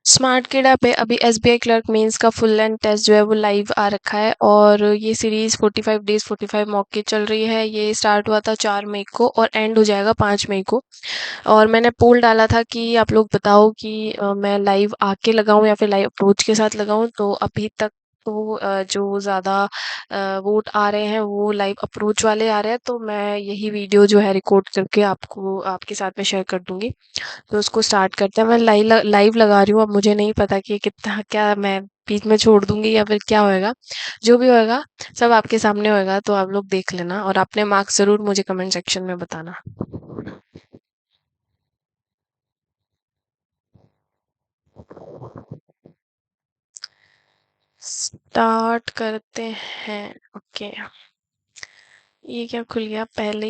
Smart kid app पे अभी SBI clerk mains का फुल एंड टेस्ट जो है वो लाइव आ रखा है और ये सीरीज 45 डेज 45 मौके चल रही है। ये स्टार्ट हुआ था 4 मई को और एंड हो जाएगा 5 मई को। और मैंने पोल डाला था कि आप लोग बताओ कि मैं लाइव आके लगाऊं या फिर लाइव अप्रोच के साथ लगाऊं। तो अभी तक तो जो ज़्यादा वोट आ रहे हैं वो लाइव अप्रोच वाले आ रहे हैं। तो मैं यही वीडियो जो है रिकॉर्ड करके आपको आपके साथ में शेयर कर दूंगी। तो उसको स्टार्ट करते हैं। मैं लाइव लगा रही हूँ। अब मुझे नहीं पता कि कितना क्या मैं बीच में छोड़ दूंगी या फिर क्या होएगा। जो भी होएगा सब आपके सामने होएगा, तो आप लोग देख लेना और अपने मार्क्स जरूर मुझे कमेंट सेक्शन में बताना। स्टार्ट करते हैं। ओके, ये क्या खुल गया पहले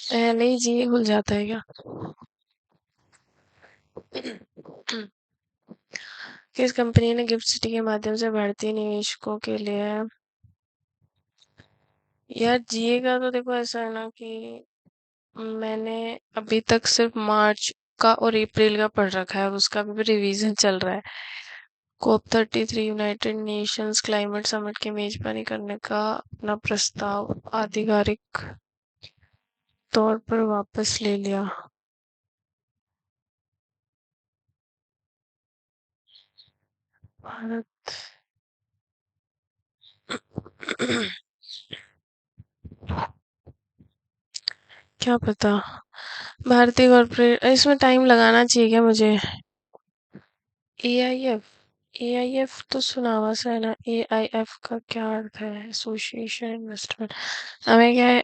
ही जी खुल जाता है क्या? किस कंपनी ने गिफ्ट सिटी के माध्यम से भारतीय निवेशकों के लिए। यार जीए का तो देखो ऐसा है ना कि मैंने अभी तक सिर्फ मार्च का और अप्रैल का पढ़ रखा है, उसका भी रिवीजन चल रहा है। COP33 United Nations climate summit की मेजबानी करने का अपना प्रस्ताव आधिकारिक तौर पर वापस ले लिया। भारत। क्या पता। भारतीय कॉर्पोरेट इसमें टाइम लगाना चाहिए क्या मुझे? AIF। AIF तो सुना हुआ सा है ना। AIF का क्या अर्थ है? Association investment. हमें क्या है,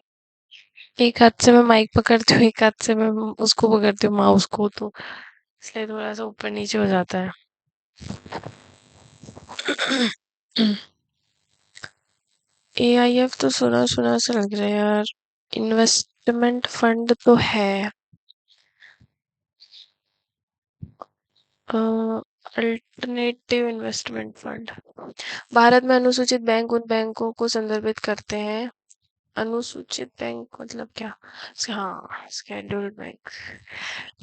एक हाथ से मैं माइक पकड़ती हूँ, एक हाथ से मैं उसको पकड़ती हूँ माउस को, तो इसलिए थोड़ा सा ऊपर नीचे हो जाता है। AIF तो सुना सुना सा लग रहा है यार। इन्वेस्टमेंट फंड तो है। Alternative investment fund. भारत में अनुसूचित बैंक उन बैंकों को संदर्भित करते हैं। अनुसूचित बैंक मतलब क्या? हाँ, शेड्यूल्ड बैंक।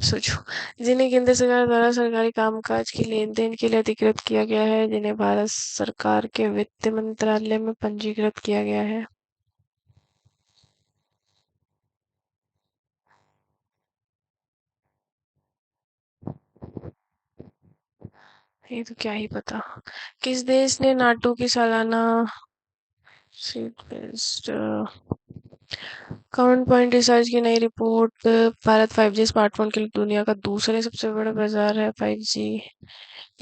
सोचो, जिन्हें केंद्र सरकार द्वारा सरकारी कामकाज की लेन देन के लिए अधिकृत किया गया है, जिन्हें भारत सरकार के वित्त मंत्रालय में पंजीकृत किया गया है। ये तो क्या ही पता। किस देश ने नाटो की सालाना seat based count point research की नई रिपोर्ट। भारत 5G स्मार्टफोन के लिए दुनिया का दूसरे सबसे बड़ा बाजार है। 5G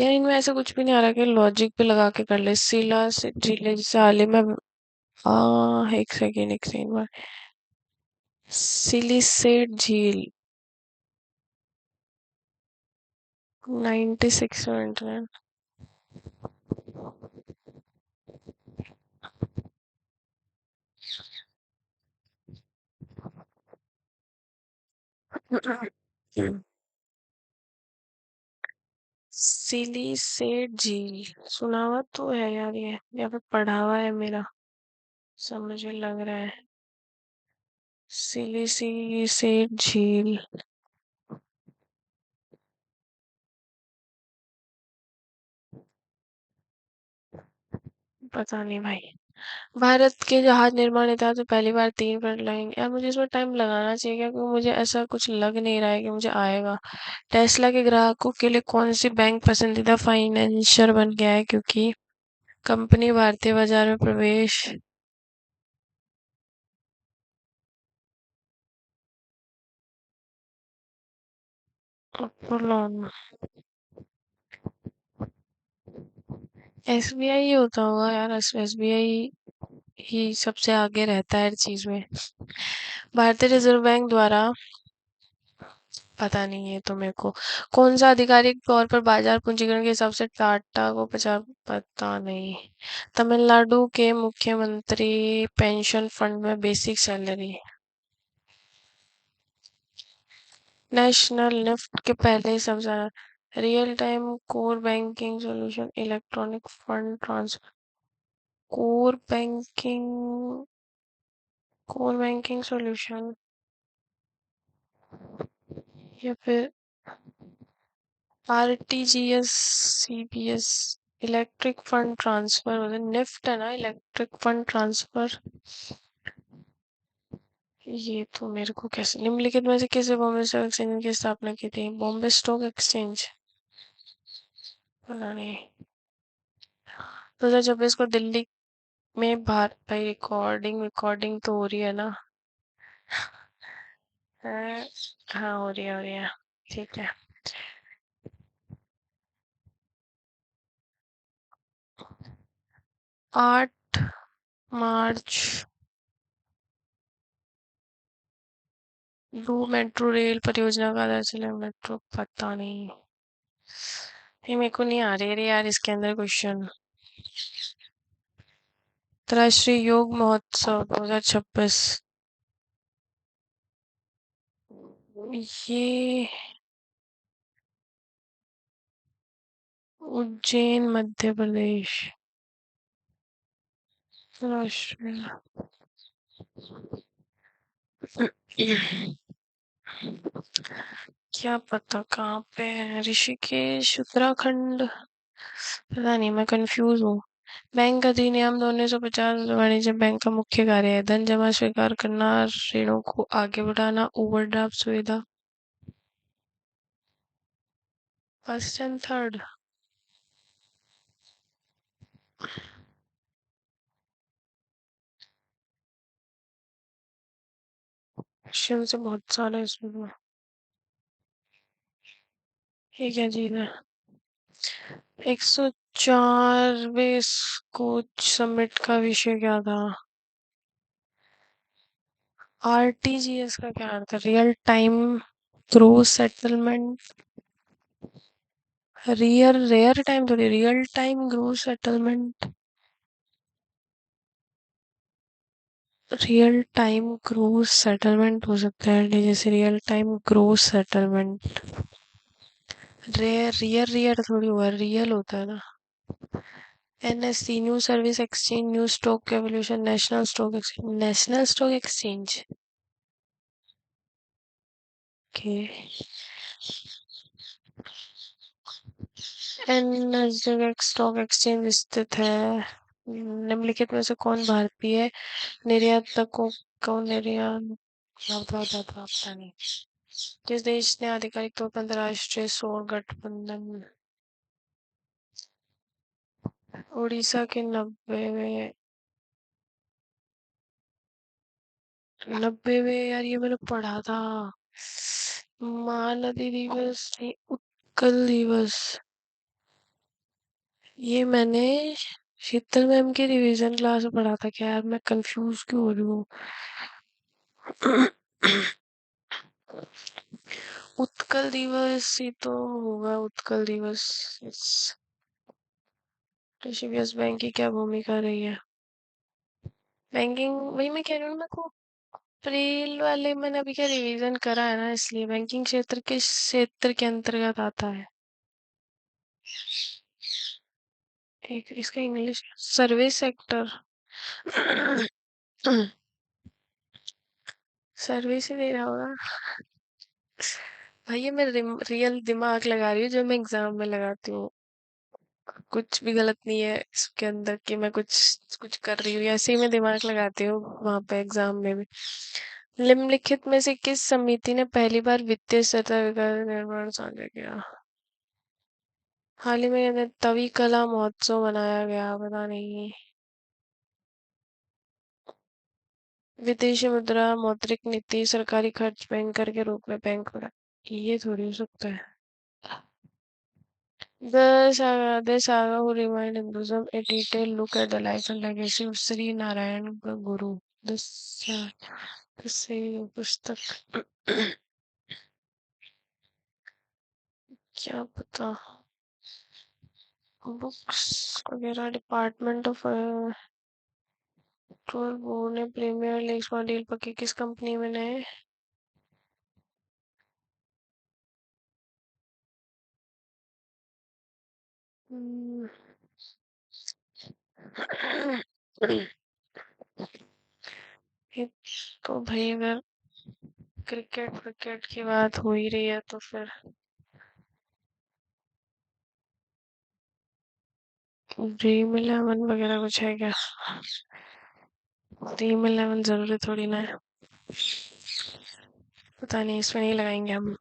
यार, इनमें ऐसा कुछ भी नहीं आ रहा कि लॉजिक पे लगा के कर ले। सिला से जिले जैसे हाल ही में एक सेकंड सिलिसेट झील 96 सिलिसेट झील सुना हुआ तो है यार, ये या फिर पढ़ा हुआ है मेरा, सब मुझे लग रहा है। सिलिसेट झील। पता नहीं भाई। भारत के जहाज निर्माण इतिहास में पहली बार 3 फ्रंट लाइन। यार मुझे इसमें टाइम लगाना चाहिए क्या, क्योंकि मुझे ऐसा कुछ लग नहीं रहा है कि मुझे आएगा। टेस्ला के ग्राहकों के लिए कौन सी बैंक पसंदीदा फाइनेंसर बन गया है? क्योंकि कंपनी भारतीय बाजार में प्रवेश। लोन। SBI ही होता होगा यार। SBI ही सबसे आगे रहता है हर चीज में। भारतीय रिजर्व बैंक द्वारा। पता नहीं है तो मेरे को कौन सा आधिकारिक तौर पर बाजार पूंजीकरण के हिसाब से टाटा को 50। पता नहीं। तमिलनाडु के मुख्यमंत्री पेंशन फंड में बेसिक सैलरी। नेशनल निफ्ट के पहले ही समझा। Real time core banking solution electronic fund transfer. Core banking. Core banking solution या फिर RTGS, CBS, electric fund transfer, NEFT है ना, इलेक्ट्रिक फंड ट्रांसफर। ये तो मेरे को कैसे, निम्नलिखित में से किसे बॉम्बे स्टॉक एक्सचेंज की स्थापना की थी? बॉम्बे स्टॉक एक्सचेंज, पता नहीं। 2026 को दिल्ली में भारत, भाई रिकॉर्डिंग रिकॉर्डिंग तो हो रही है ना? है? हाँ, हो रही है, ठीक है। 8 मार्च, ब्लू मेट्रो रेल परियोजना का आधार चले मेट्रो, पता नहीं। ये मेरे को नहीं आ रही रे यार इसके अंदर क्वेश्चन। अंतर्राष्ट्रीय योग महोत्सव 2026, ये उज्जैन मध्य प्रदेश। राष्ट्रीय, क्या पता कहाँ पे है, ऋषिकेश उत्तराखंड, पता नहीं, मैं कंफ्यूज हूँ। बैंक अधिनियम 1950 वाणिज्य बैंक का मुख्य कार्य है धन जमा स्वीकार करना, ऋणों को आगे बढ़ाना, ओवरड्राफ्ट सुविधा। फर्स्ट एंड थर्ड, क्वेश्चन से बहुत सारे इसमें। ये क्या चीज है? 104वें कोच समिट का विषय क्या था? आरटीजीएस का क्या अर्थ है? Real time gross settlement, rare time थोड़ी, real time gross settlement, real time gross settlement हो सकता है, जैसे real time gross settlement. Rear थोड़ी हुआ, रियल होता है ना। NSC, new service exchange, new stock evolution, national stock exchange, national stock exchange के। एनएसडेक स्टॉक एक्सचेंज स्थित है। निम्नलिखित में से कौन भारतीय निर्यातकों को निर्यात, पता नहीं। किस देश ने आधिकारिक तौर पर अंतर्राष्ट्रीय सौर गठबंधन, उड़ीसा के 90वें यार, ये मैंने पढ़ा था। महानदी दिवस नहीं, उत्कल दिवस, ये मैंने शीतल मैम की रिवीजन क्लास में पढ़ा था। क्या यार, मैं कंफ्यूज क्यों हो रही हूँ? उत्कल दिवस ही तो होगा, उत्कल दिवस। ऋषिकेश बैंक की क्या भूमिका रही है? बैंकिंग, वही मैं कह रही हूँ, मेरे को अप्रैल वाले मैंने अभी क्या रिवीजन करा है ना, इसलिए बैंकिंग क्षेत्र के क्षेत्र के अंतर्गत आता है। एक इसका इंग्लिश, सर्विस सेक्टर, सर्विस ही दे रहा होगा। भाई ये मैं रियल दिमाग लगा रही हूँ जो मैं एग्जाम में लगाती हूँ। कुछ भी गलत नहीं है इसके अंदर कि मैं कुछ कुछ कर रही हूँ, ऐसे ही मैं दिमाग लगाती हूँ वहां पे एग्जाम में भी। निम्नलिखित में से किस समिति ने पहली बार वित्तीय सतत विकास निर्माण साझा किया? हाल ही में तवी कला महोत्सव मनाया गया, पता नहीं। विदेशी मुद्रा, मौद्रिक नीति, सरकारी खर्च, बैंकर के रूप में बैंक में, ये थोड़ी हो सकता है। The saga who remained Hinduism, a detailed look at the life and legacy of Sri Narayan Guru. से पुस्तक, क्या पता, बुक्स वगैरह, डिपार्टमेंट ऑफ टूर बोर्ड ने प्रीमियर लीग डील पक्की किस कंपनी में ने? हम्म, ये तो भाई अगर क्रिकेट क्रिकेट की बात हो ही रही है तो फिर ड्रीम इलेवन वगैरह कुछ है क्या? ड्रीम इलेवन जरूरी थोड़ी ना है। पता नहीं, इसमें नहीं लगाएंगे हम।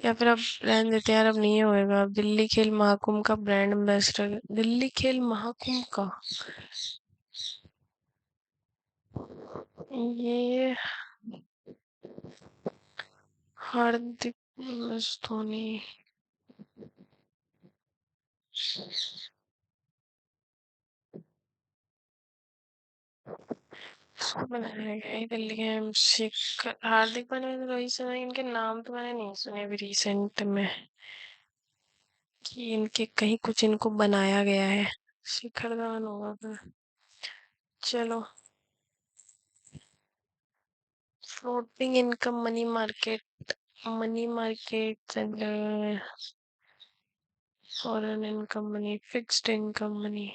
या फिर अब रहने देते हैं यार, अब नहीं होएगा। अब दिल्ली खेल महाकुंभ का ब्रांड एम्बेसडर, दिल्ली खेल महाकुंभ का ये हार्दिक धोनी बनाया गया है। दिल्ली के शिखर, हार्दिक पांड्या, रोहित शर्मा, इनके नाम तो मैंने नहीं सुने अभी रिसेंट में कि इनके कहीं कुछ इनको बनाया गया है। शिखर धवन होगा फिर। चलो, floating income money market and foreign income money, fixed income money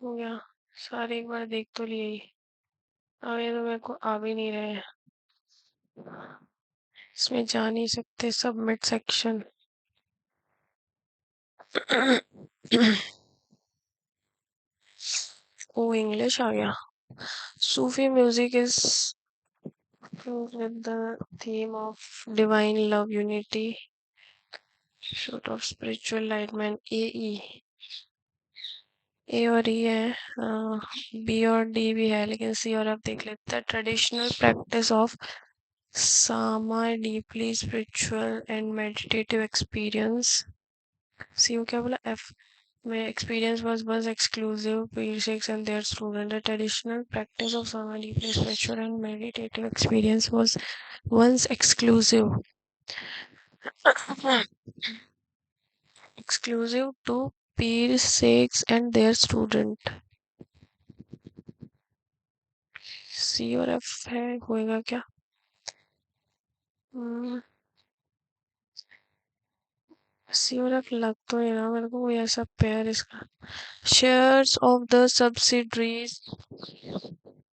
हो गया। सारे एक बार देख तो लिए ही। अब ये तो मेरे को आ भी नहीं रहे हैं। इसमें जा नहीं सकते, सबमिट सेक्शन। ओ, इंग्लिश आ गया। Sufi music is with the theme of divine love, unity, sort of spiritual enlightenment. ए और ई है, बी और डी भी है, लेकिन सी और एफ देख लेते हैं। Traditional practice of sama, deeply spiritual and meditative experience. C को क्या बोला? एफ में experience was once exclusive to Sikhs and their students. The traditional practice of Sama, deeply spiritual and meditative experience was once exclusive to Peer Sikhs and their student. सी और F है, होएगा क्या? सी और F लग तो नहीं रहा मेरे को कोई ऐसा पेयर इसका। Shares of the subsidiaries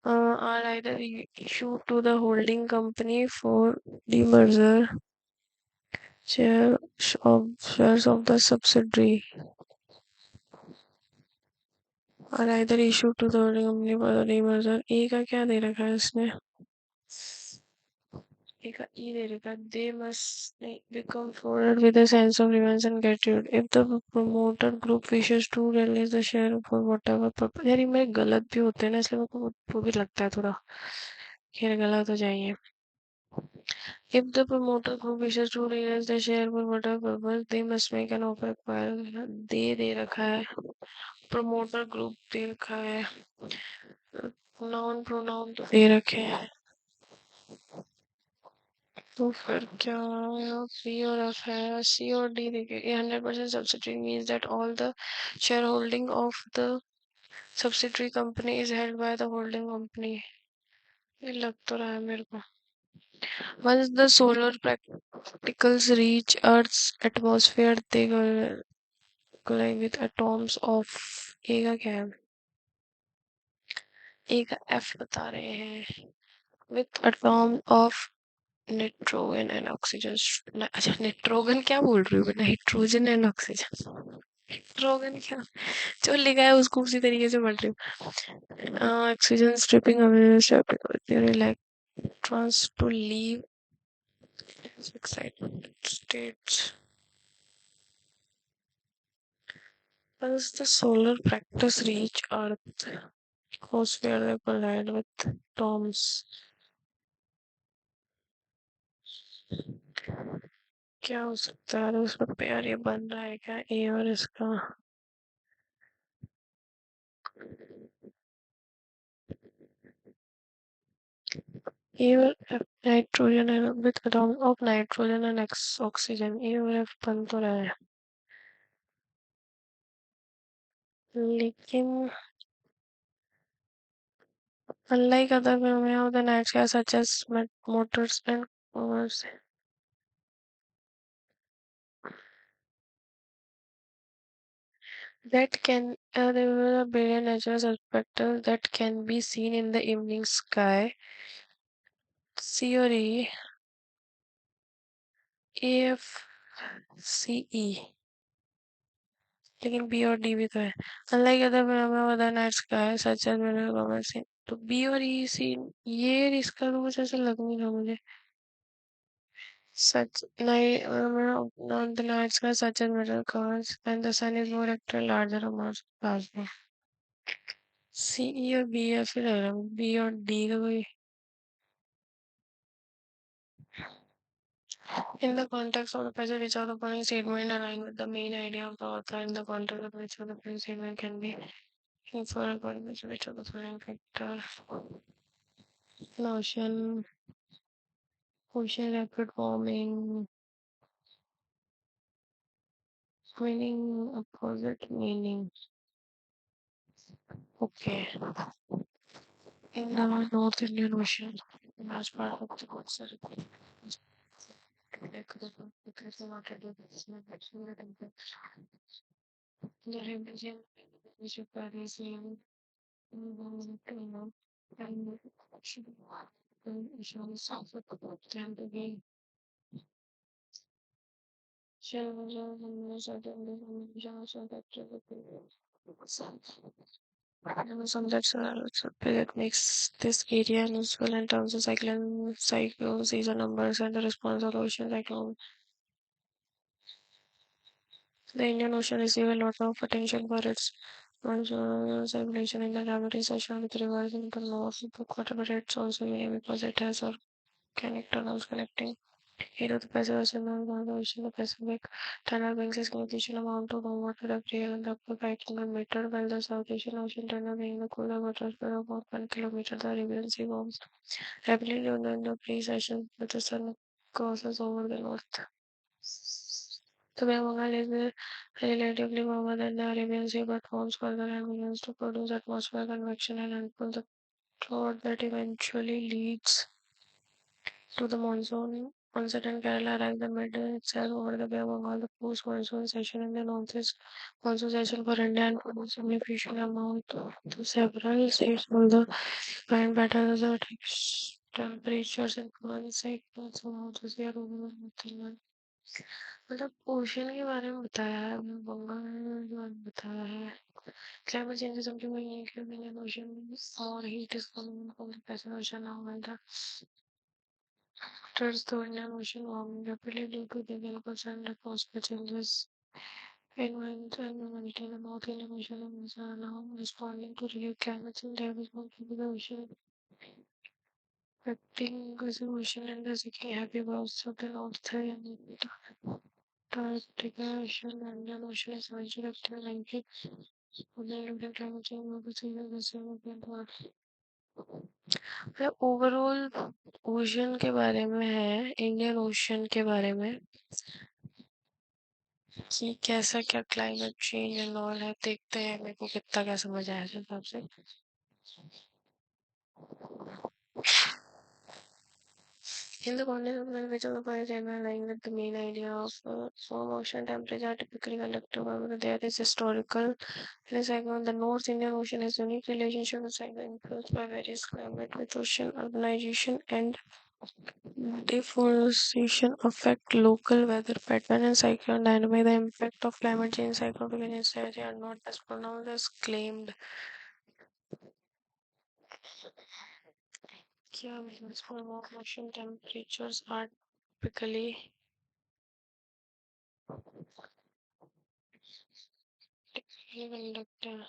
are either issued to the holding company for demerger. Shares of the subsidiary are either issued to the holding company for the demerger. ए का क्या दे रखा है इसने? ए का ई दे रखा है। They must become forward with a sense of revenge and gratitude. If the promoter group wishes to release the share for whatever purpose. यार ये मेरे गलत भी होते हैं ना, इसलिए मेरे को वो भी लगता है थोड़ा। खैर, गलत हो जाएंगे। If the promoter group wishes to release the share for whatever purpose, they must make an offer acquire. दे रखा है। प्रमोटर ग्रुप दे रखा है। नाउन प्रोनाउन तो दे रखे हैं। तो फिर क्या? सी और एफ है। सी और डी देखिए। ये 100% subsidiary means that all the share holding of the subsidiary company is held by the holding company. ये लग तो रहा है मेरे को। Once the solar particles reach Earth's atmosphere, they collide with atoms of ए का क्या है? ए का एफ बता रहे हैं। With atom of nitrogen and oxygen। अच्छा, निट्रोगन क्या बोल रही हूँ? Nitrogen and oxygen. निट्रोगन क्या? जो लिखा है उसको उसी तरीके से पढ़ रही हूँ। Oxygen stripping away electrons to leave excitement states. Once the solar practice reach Earth atmosphere, they collide with atoms. क्या हो सकता है उसमें पेयर? ये बन रहा है क्या ए और इसका? ए और एफ नाइट्रोजन है with atom of nitrogen and oxygen. A और एफ बन तो रहा है, लेकिन unlike other phenomena of the night sky such as motors and covers, that can there are brilliant natural spectacles that can be seen in the evening sky. C or A? AF CE, लेकिन B और D भी तो है। Unlike other nights का है such as mineral commerce, तो B और ई सी, ये इसका तो कुछ ऐसा लग नहीं रहा मुझे। Such night, the night sky such as middle covers and the sun is more active larger amounts of plasma. सी ई और बी या फिर बी और डी का कोई। In the context of the passage, which of the following statement align with the main idea of the author in the context of which of the following statement can be inferred according to which of the following factor notion ocean rapid warming meaning opposite meaning. Okay. In the North Indian Ocean, large part of the coastal the region which varies in and issues of the tend to be shallow some that makes this area useful in terms of cyclones, season numbers, and the response of the ocean cyclone. The Indian Ocean receives a lot of attention for its circulation in the gravity session with rivers in the north, but it's also because it has organic tunnels connecting either the Pacific Ocean or the Ocean. The Pacific Tunnel brings a significant amount of warm water every year and up to 500 meters, while the South Asian Ocean Tunnel being the cooler water spread of about 1 kilometer. The Arabian Sea warms rapidly during the pre-session, but the sun crosses over the north. The Bay of Bengal is relatively warmer than the Arabian Sea, but warms further and begins to produce atmospheric convection and unfold the cloud that eventually leads to the monsoon. Onset in Kerala arrives the mid itself over the Bay of Bengal. The post-monsoon session in the northeast monsoon session for India and produce significant amount to several states. Although current patterns of temperatures influence cyclones and also see a over मतलब ocean के बारे में बताया है, बंगाल के बारे में बताया है। Climate change is something we need to be in ocean or heat is coming from the Pacific Ocean now and the after the Indian Ocean warming rapidly due to the chemicals and atmosphere changes. Environment and maintain the North Indian Ocean is now responding to relieve climate change damage from the ocean, affecting the ocean and the seeking happy waves of the North and Arctic Ocean and Indian Ocean is eventually active like climate change will be seen as a मतलब overall ocean के बारे में है, Indian ocean के बारे में कि कैसा क्या क्लाइमेट चेंज एंड ऑल है। देखते हैं मेरे को कितना क्या समझ आया इस हिसाब से। In the context of which of the points am I lying with the main idea of warm ocean temperature typically conductive however there is historical in a cyclone. The North Indian Ocean has unique relationship with cyclone influenced by various climate with ocean urbanization and deforestation affect local weather pattern and cyclone dynamic. The impact of climate change cyclone in this area are not as pronounced as claimed. क्या means for warm ocean temperatures are typically conductive.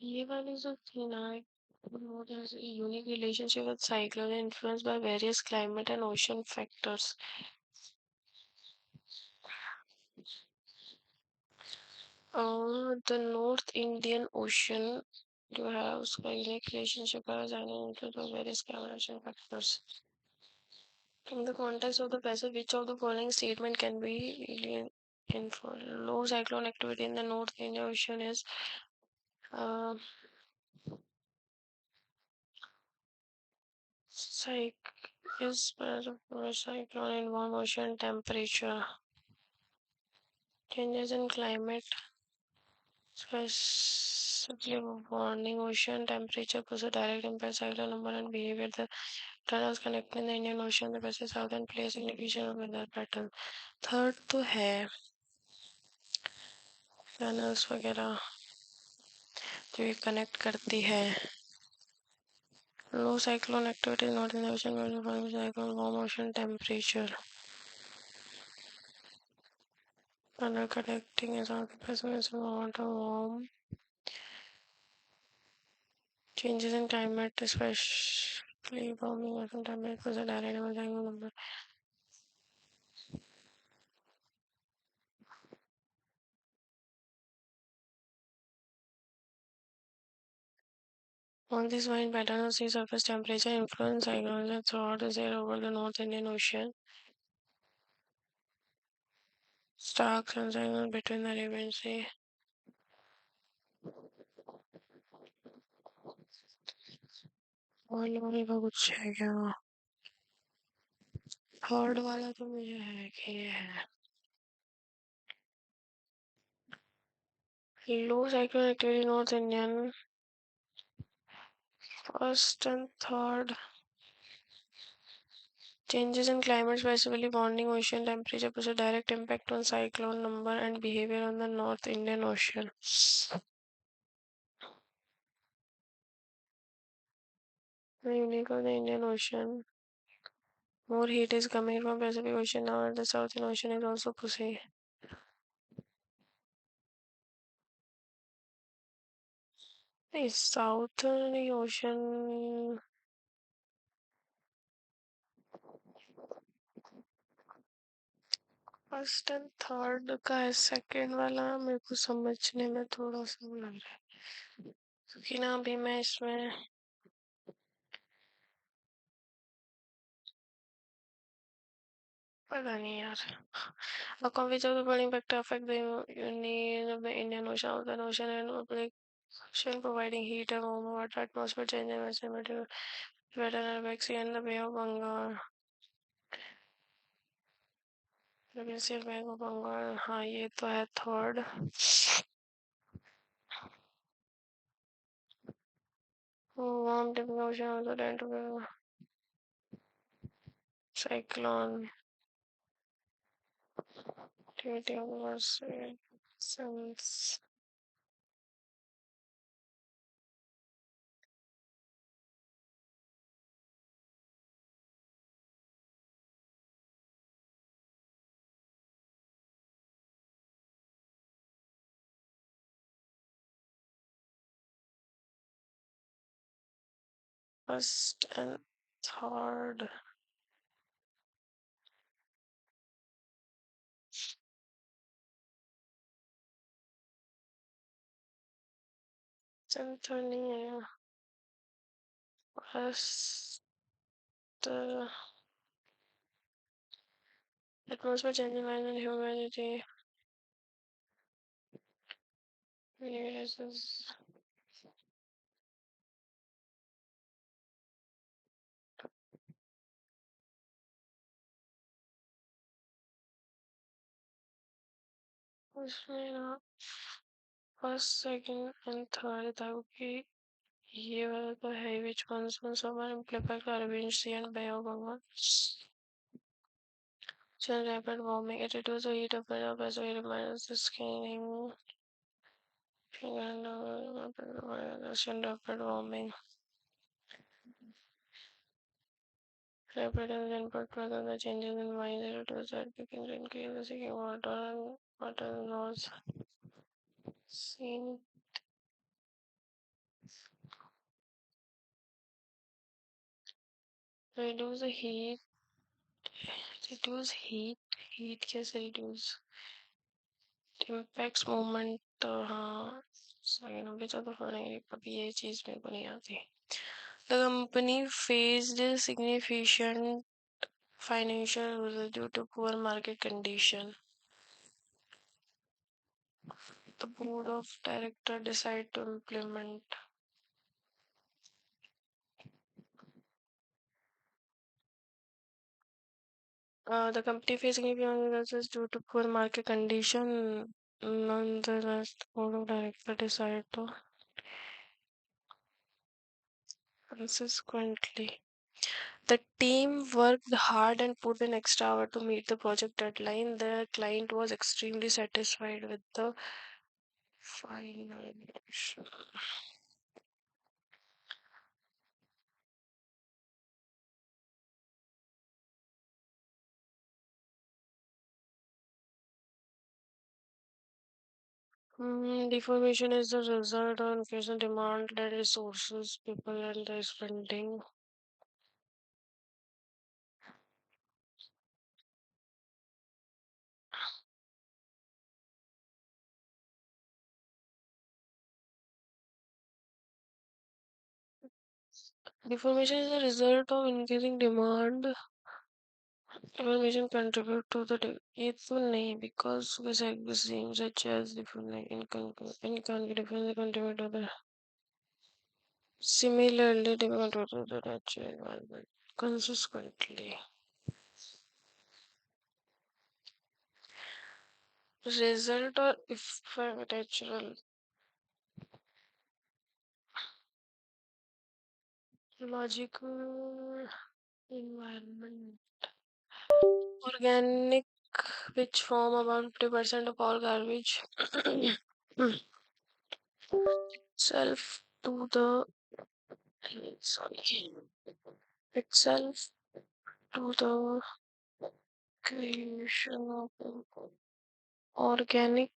ये वाली जो थी ना, there's a unique relationship with cyclone influenced by various climate and ocean factors. The North Indian Ocean जो है उसका unique relationship है influenced by various climate and ocean factors. In the context of the passage, which of the following statement can be really inferred? Low cyclone activity in the North Indian Ocean is uh, cyc is present for a cyclone in warm ocean temperature. Changes in climate Especially warning ocean temperature cause a direct impact cyclone number and behavior. The tunnels connecting the Indian Ocean, the Pacific Southern play a significant weather pattern. Third तो है tunnels वगैरह जो ये connect करती है. Low cyclone activity is not in the ocean, but the following cyclone warm ocean temperature. Tunnel connecting is not the Pacific water warm. Changes in climate, especially warming ocean temperature, was a direct cyclone number. All these wind patterns of sea surface temperature influence cyclones throughout the air over the North Indian Ocean. Stark sunshine between the Arabian Sea. Oil वाले का कुछ है क्या? Third वाला तो मुझे है कि ये है low cyclone activity north Indian first and third changes in climate specifically warming ocean temperature puts a direct impact on cyclone number and behavior on the North Indian Ocean. The unique of the Indian Ocean. More heat is coming from Pacific Ocean now and the Southern Ocean is also pushing. The Southern Ocean first and third का है second वाला मेरे को समझने में थोड़ा सा वो लग रहा है क्योंकि ना अभी मैं इसमें पता नहीं यार. A conventional building factor affect the union of the Indian Ocean, Southern Ocean and Pacific Ocean, providing heat and warm water, atmosphere change and western material, weather and Red Sea and the Bay of Bengal. Red Sea Bay of Bengal. हाँ ये तो है third. Warm dipping ocean also tend to be cyclone. Activity of the since first and third. Anthony first atmosphere changing line and humidity. Yes, उसमें ना first second and third था क्योंकि ये वाला तो है which monsoon summer amplified Arabian Sea and Bay of Bengal. So rapid warming it reduces the heat of the earth as it reminds the scaling and rapid warming. Rapid and input rather the changes in winds it reduces that begins to increase the seeking water and water north seen reduce the heat reduce heat कैसे reduce impacts movement हाँ second अभी तो पढ़ेंगे कभी ये चीज मेरे को नहीं आती. The company faced significant financial losses due to poor market condition. The board of directors decided to implement the company faced significant losses due to poor market condition. Nonetheless, the board of directors decided to consequently. The team worked hard and put in extra hour to meet the project deadline. The client was extremely satisfied with the final. Deformation is the result of increasing demand that resources, people, and the spending. Deformation is the result of increasing demand. Deformation contribute to the its name because same such as deformation contribute to the similarly difficult to the natural environment. Consequently, result or if natural logical environment. Organic, which form about 50% of all garbage, self to the sorry itself to the creation of organic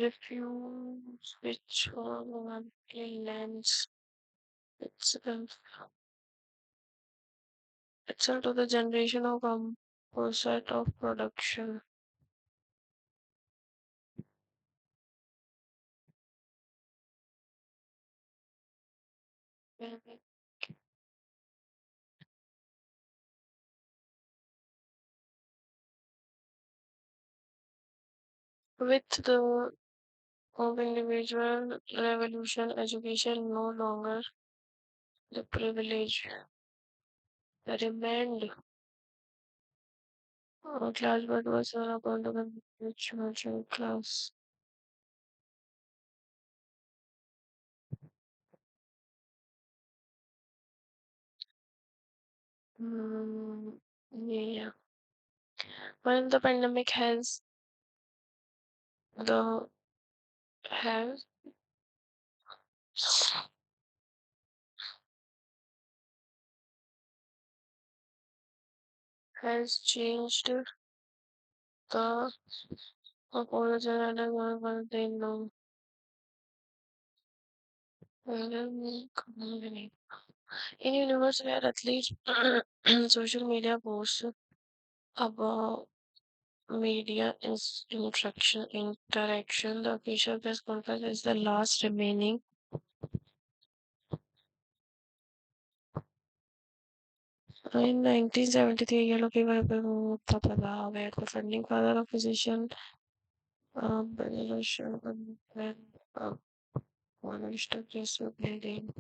refuse, which organically lends itself itself to the generation of composite of production. With the of individual revolution, education no longer the privilege remained class but was upon the rich merchant class. Mm, yeah. When the pandemic the has has changed the apology and one thing no. In universe where athletes social media posts about media interaction, the official press conference is the last remaining. In 1973, Yellow Fever Tapala, where the founding father of physician Benediction and one of the case of bleeding.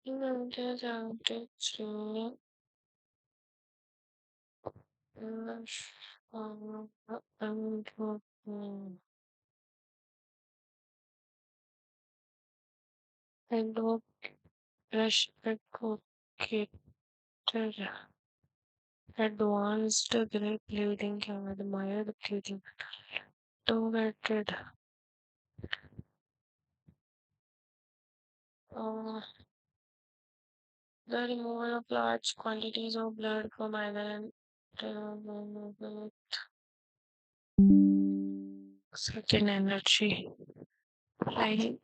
In 1973, and Rush advocated advanced grape bleeding can admired bleeding targeted uh, the removal of large quantities of blood from either second energy. Like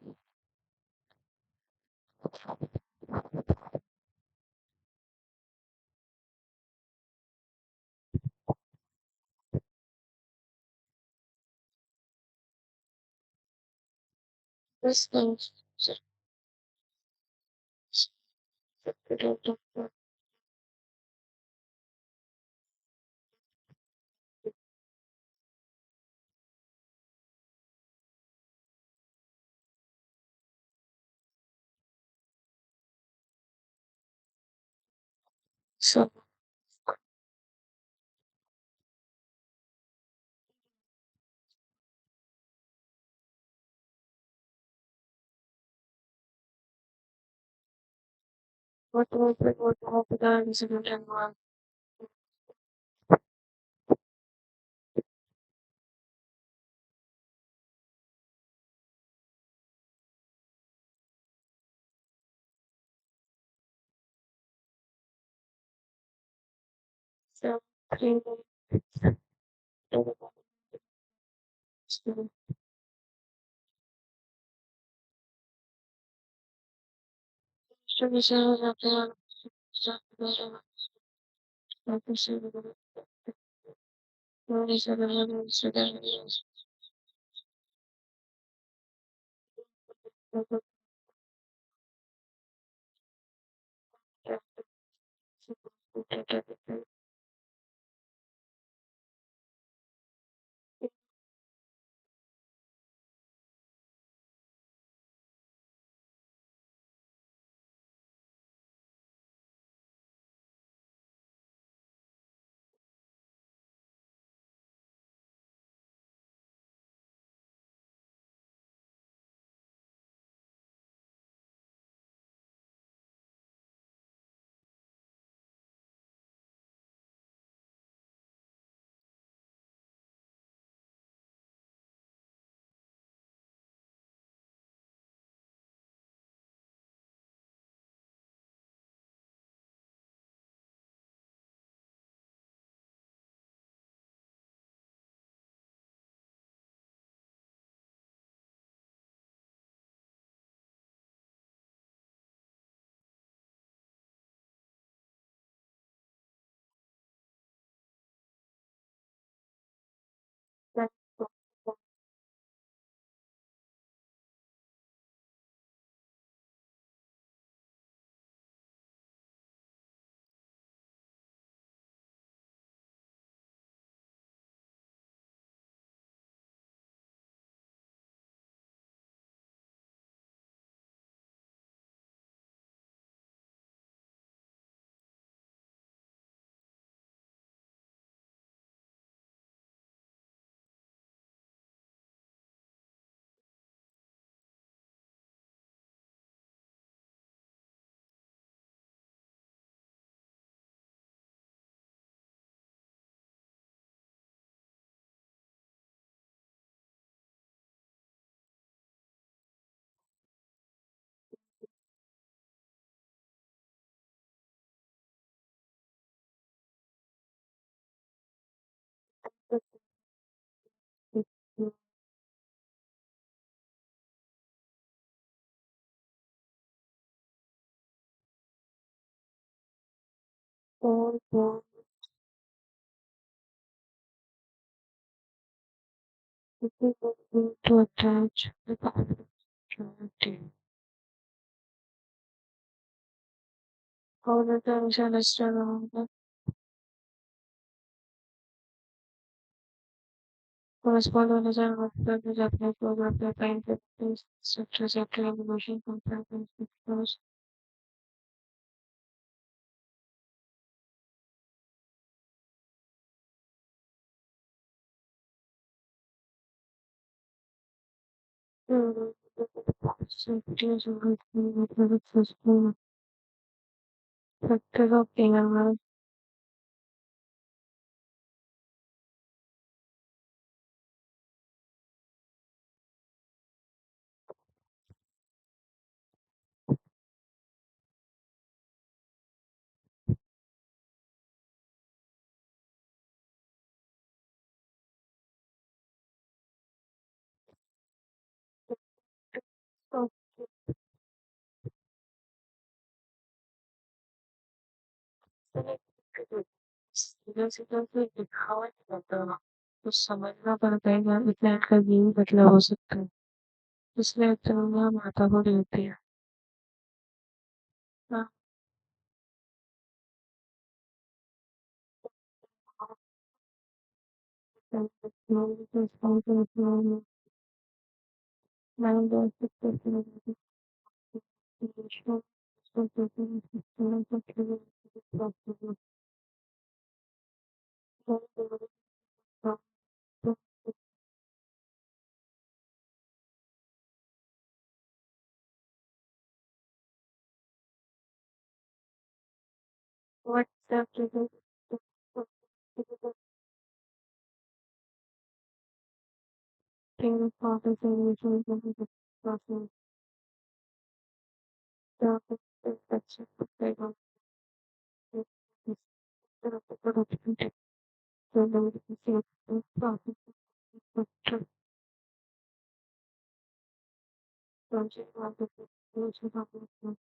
this thing. So what the incident and one. So three four to attach the opportunity. How the tension is around the correspondent is an object is applied for the kind of things such as after evolution compared to first. Safety is a good thing with the physical factor of animal. So, जैसे कि दिखावा नहीं होता ना, तो समझना पड़ता है कि इतना का ये मतलब हो सकता है। इसलिए इतना माथा को देती है। हाँ, What the king of the generation of the process, the section of the production tech, the process of project of the production of the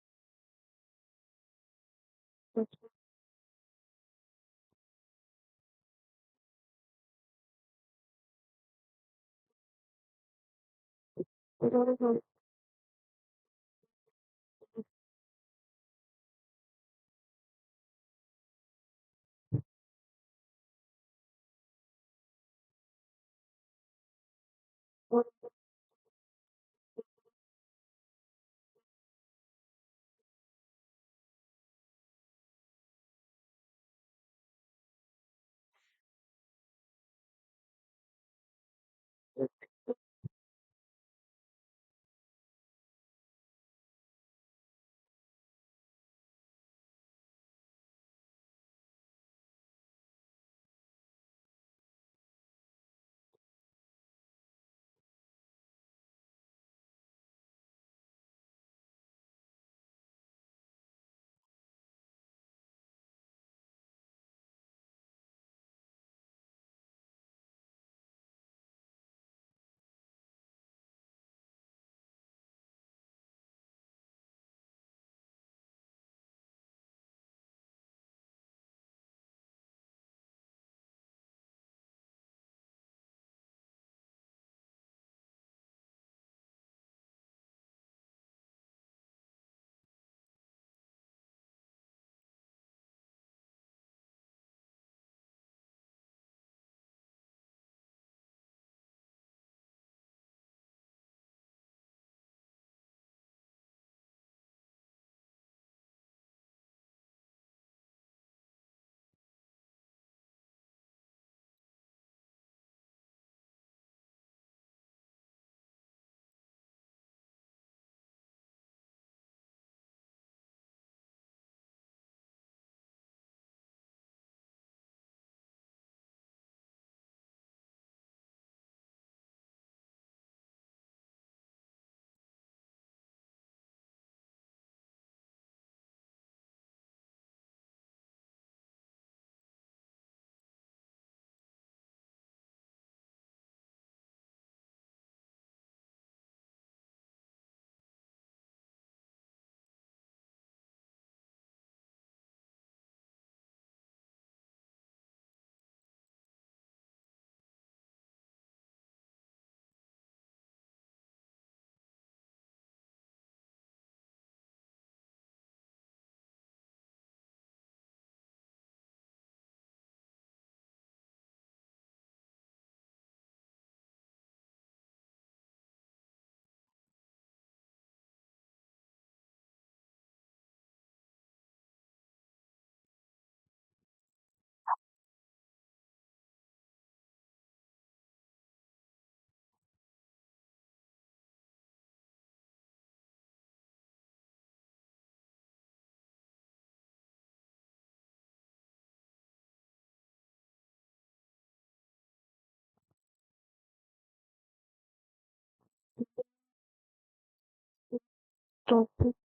topic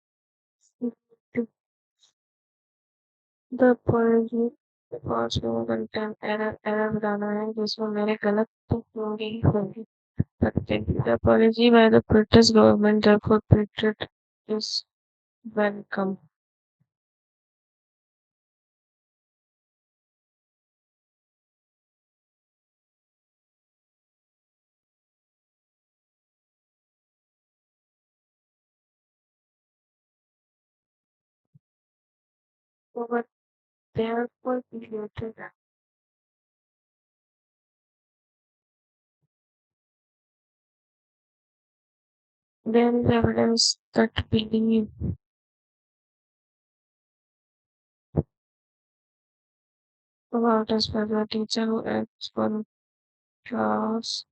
the पोएजी पाँच लोगों कंटेंट एरर एरर बताना है जिसमें मेरे गलत तो होंगे ही होंगे सकते the policy by the British government therefore Brexit is welcome. Over therefore created There is evidence that believe about us by the teacher who acts for class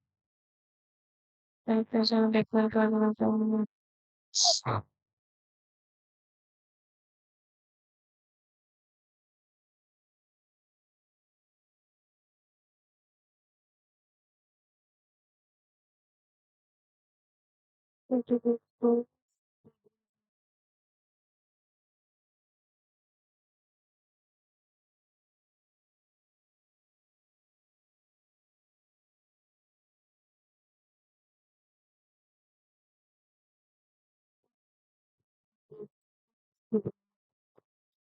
like as a technical.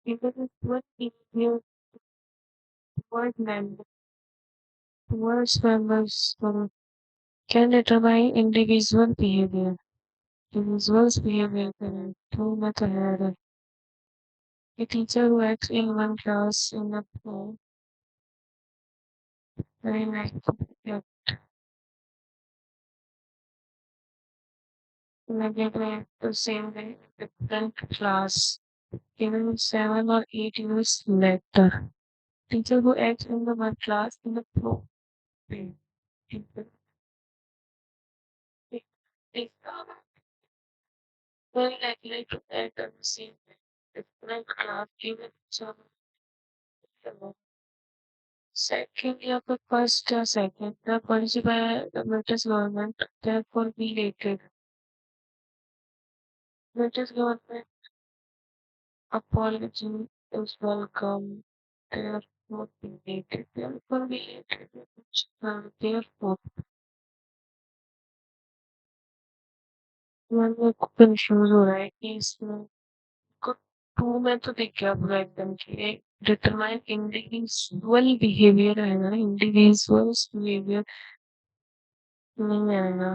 Even if what behavior toward towards members can determine individual's behavior can two method. A teacher who acts in one class in a very like negative the same way different class even 7 or 8 years later. Teacher who acts in the one class in the pro is very likely to act on the same way. Different class even some second year of first or second, the policy by the British government therefore be rated. British government apology is welcome. Therefore be rated. Therefore be rated. Therefore, मन में confuse हो रहा है कि इसमें को to में तो देख गया पूरा एकदम कि एक डिटरमाइन इंडिविजुअल बिहेवियर है ना इंडिविजुअल्स बिहेवियर नहीं आएगा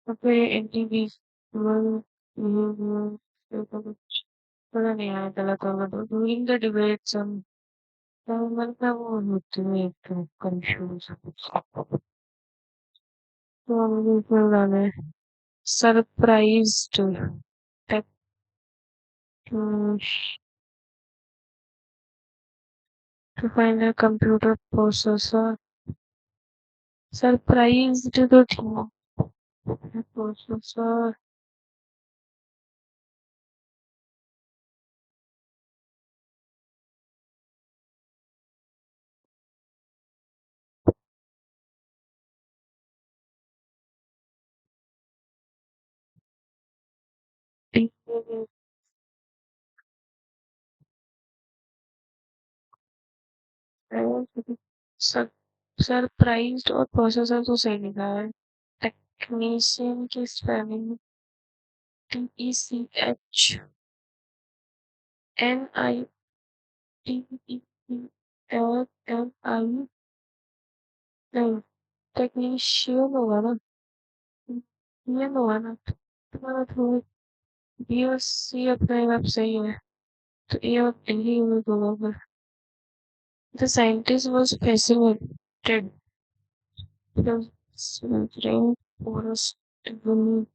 तो फिर इंडिविजुअल बिहेवियर तो कुछ पता नहीं आया गलत होगा तो ड्यूरिंग द डिबेट्स हम तो मतलब वो होते हुए एकदम कंफ्यूज तो हम बिल्कुल गाने surprised to find a computer processor surprised तो थी प्रोसेसर सरप्राइज्ड और प्रोसेसर तो सही लिखा है टेक्नीशियन की स्पेलिंग TECHNITEELMI नहीं टेक्नीशियन होगा ना ये होगा ना तुम्हारा तो बी और सी अपने आप सही है तो ए और डी यूज होगा फिर The scientist was fascinated the rainforest beneath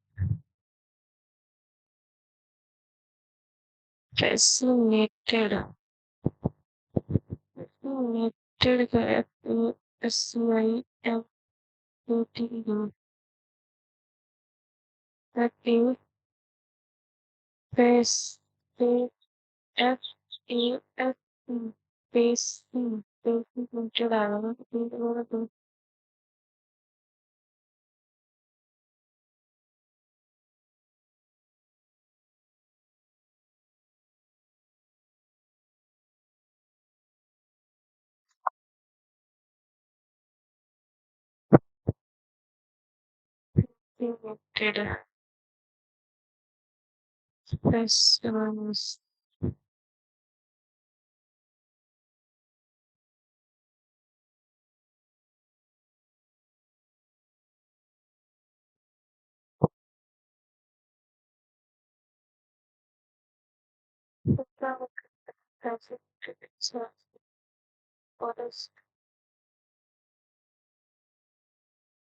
fascinated fascinated का SCIMATED that is face FASC fascinated आएगा ना तो fascinated fascinated What is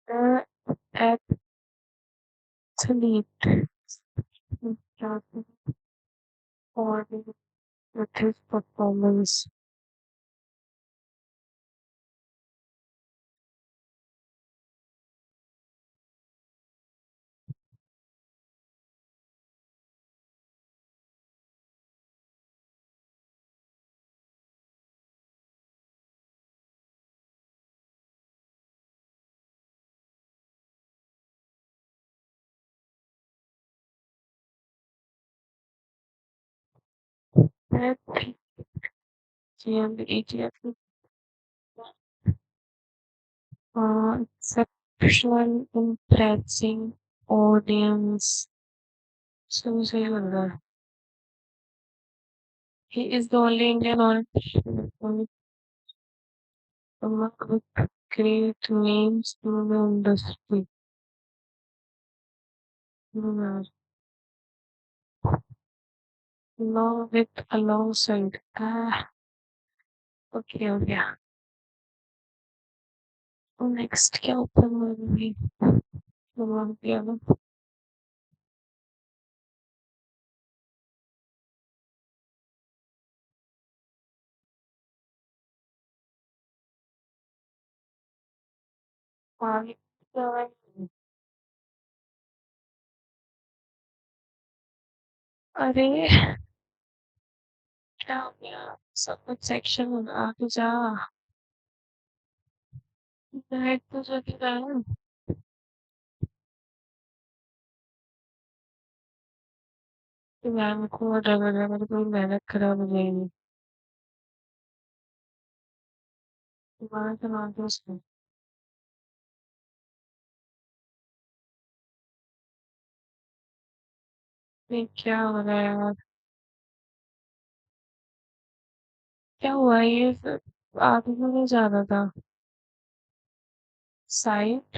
the athlete for with his performance? That GMB exceptional impressing audience. So say he is the only Indian on with great names in the industry. Hmm. Along with alongside. Okay, okay. Next क्या open होगी भगवान की आज्ञा। आगे क्या है? अरे क्या हो गया सब कुछ सेक्शन आगे जा डायरेक्ट तो जगह रहा है कि मैम को डर लग मेरी कोई मेहनत खराब हो जाएगी दोबारा करवा दो उसको ये क्या हो रहा है यार क्या हुआ ये आगे क्यों नहीं जा रहा था साइड